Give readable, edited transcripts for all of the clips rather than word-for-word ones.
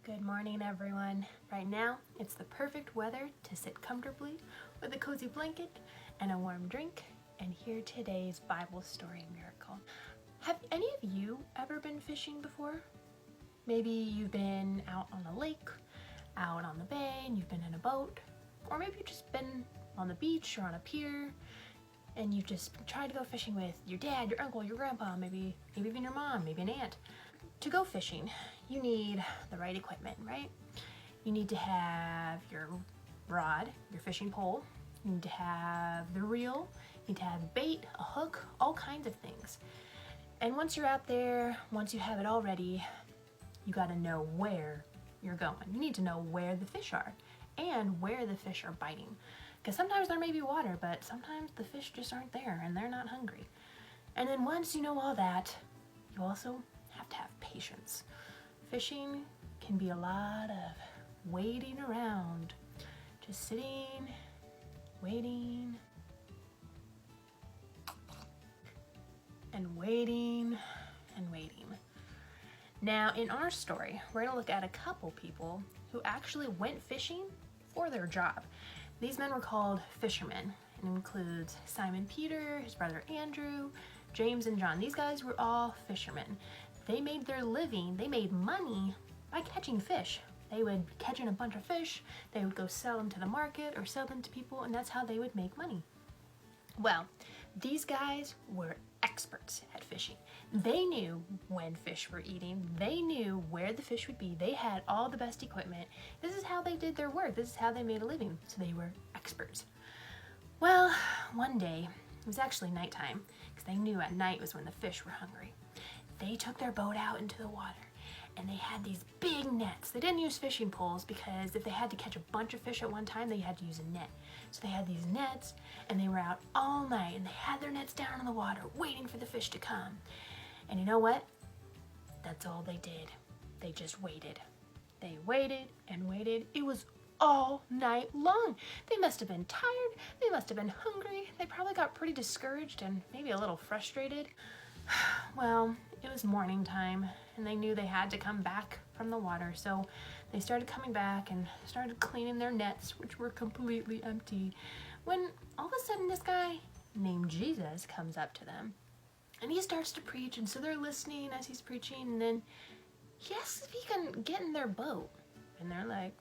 Good morning, everyone. Right now, it's the perfect weather to sit comfortably with a cozy blanket and a warm drink and hear today's Bible story miracle. Have any of you ever been fishing before? Maybe you've been out on a lake, out on the bay, and you've been in a boat, or maybe you've just been on the beach or on a pier and you've just tried to go fishing with your dad, your uncle, your grandpa, maybe even your mom, maybe an aunt. To go fishing, you need the right equipment, right? You need to have your rod, your fishing pole, you need to have the reel, you need to have bait, a hook, all kinds of things. And once you're out there, once you have it all ready, you gotta know where you're going. You need to know where the fish are and where the fish are biting. Because sometimes there may be water, but sometimes the fish just aren't there and they're not hungry. And then once you know all that, you also have to have patience. Fishing can be a lot of waiting around, just sitting, waiting, and waiting, and waiting. Now, in our story, we're going to look at a couple people who actually went fishing for their job. These men were called fishermen. It includes Simon Peter, his brother Andrew, James and John. These guys were all fishermen. They made their living, they made money by catching fish. They would catch in a bunch of fish, they would go sell them to the market or sell them to people, and that's how they would make money. Well, these guys were experts at fishing. They knew when fish were eating, they knew where the fish would be, they had all the best equipment. This is how they did their work, this is how they made a living, so they were experts. Well, one day, it was actually nighttime, because they knew at night was when the fish were hungry. They took their boat out into the water and they had these big nets. They didn't use fishing poles because if they had to catch a bunch of fish at one time, they had to use a net. So they had these nets and they were out all night and they had their nets down in the water waiting for the fish to come. And you know what? That's all they did. They just waited. They waited and waited. It was all night long. They must have been tired. They must have been hungry. They probably got pretty discouraged and maybe a little frustrated. Well, it was morning time and they knew they had to come back from the water, so they started coming back and started cleaning their nets, which were completely empty, when all of a sudden this guy named Jesus comes up to them and he starts to preach, and so they're listening as he's preaching, and then he asks if he can get in their boat, and they're like,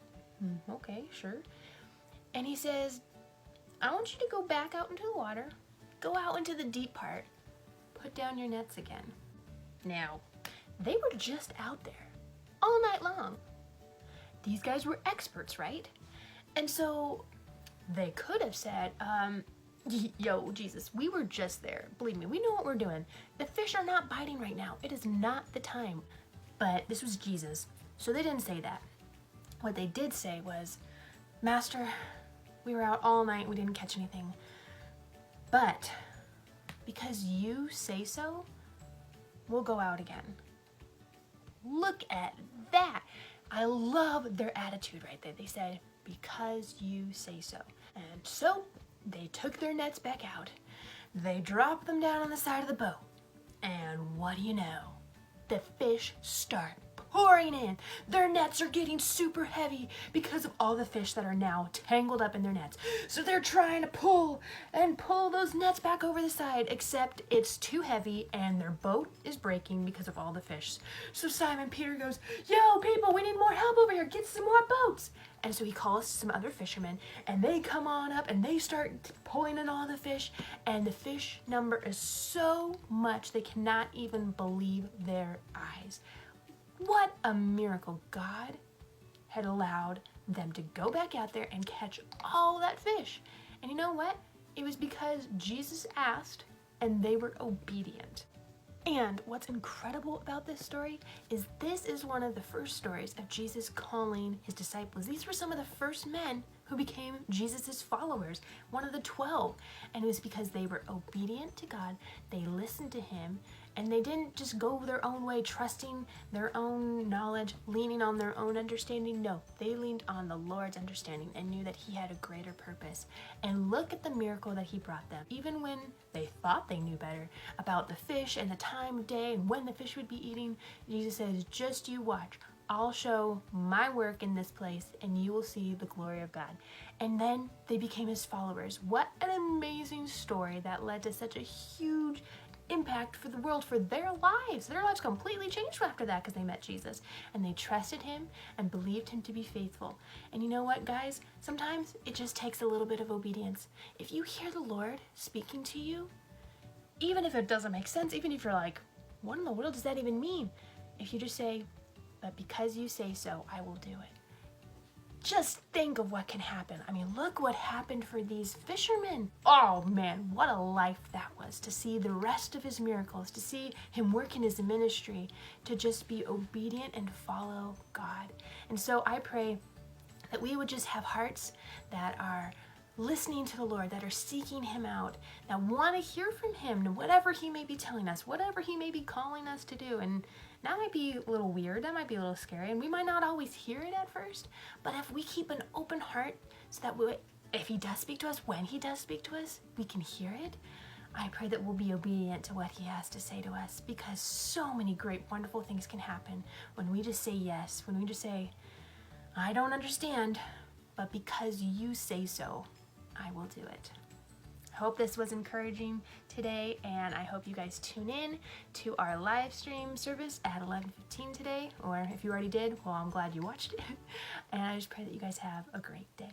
okay, sure. And he says, I want you to go back out into the water, go out into the deep part, put down your nets again. Now, they were just out there all night long. These guys were experts, right? And so they could have said, yo, Jesus, we were just there. Believe me, we know what we're doing. The fish are not biting right now. It is not the time. But this was Jesus, so they didn't say that. What they did say was, Master, we were out all night. We didn't catch anything. But because you say so, we'll go out again. Look at that. I love their attitude right there. They said, because you say so. And so they took their nets back out. They dropped them down on the side of the boat. And what do you know? The fish start pouring in. Their nets are getting super heavy because of all the fish that are now tangled up in their nets. So they're trying to pull those nets back over the side, except it's too heavy and their boat is breaking because of all the fish. So Simon Peter goes, yo, people, we need more help over here. Get some more boats. And so he calls some other fishermen and they come on up and they start pulling in all the fish, and the fish number is so much they cannot even believe their eyes. What a miracle. God had allowed them to go back out there and catch all that fish. And you know what? It was because Jesus asked and they were obedient. And what's incredible about this story is this is one of the first stories of Jesus calling his disciples. These were some of the first men who became Jesus's followers, one of the 12. And it was because they were obedient to God, they listened to him, and they didn't just go their own way, trusting their own knowledge, leaning on their own understanding. No, they leaned on the Lord's understanding and knew that he had a greater purpose. And look at the miracle that he brought them. Even when they thought they knew better about the fish and the time of day and when the fish would be eating, Jesus says, just you watch. I'll show my work in this place and you will see the glory of God. And then they became his followers. What an amazing story that led to such a huge impact for the world, for their lives. Their lives completely changed after that because they met Jesus and they trusted him and believed him to be faithful. And you know what, guys? Sometimes it just takes a little bit of obedience. If you hear the Lord speaking to you, even if it doesn't make sense, even if you're like, what in the world does that even mean? If you just say, but because you say so, I will do it. Just think of what can happen. I mean, look what happened for these fishermen. Oh man, what a life that was, to see the rest of his miracles, to see him work in his ministry, to just be obedient and follow God. And so I pray that we would just have hearts that are listening to the Lord, that are seeking him out, that want to hear from him, whatever he may be telling us, whatever he may be calling us to do. And that might be a little weird, that might be a little scary, and we might not always hear it at first, but if we keep an open heart so that if he does speak to us, when he does speak to us, we can hear it. I pray that we'll be obedient to what he has to say to us, because so many great, wonderful things can happen when we just say yes, when we just say, I don't understand, but because you say so, I will do it. I hope this was encouraging today, and I hope you guys tune in to our live stream service at 11:15 today, or if you already did, well, I'm glad you watched it. And I just pray that you guys have a great day.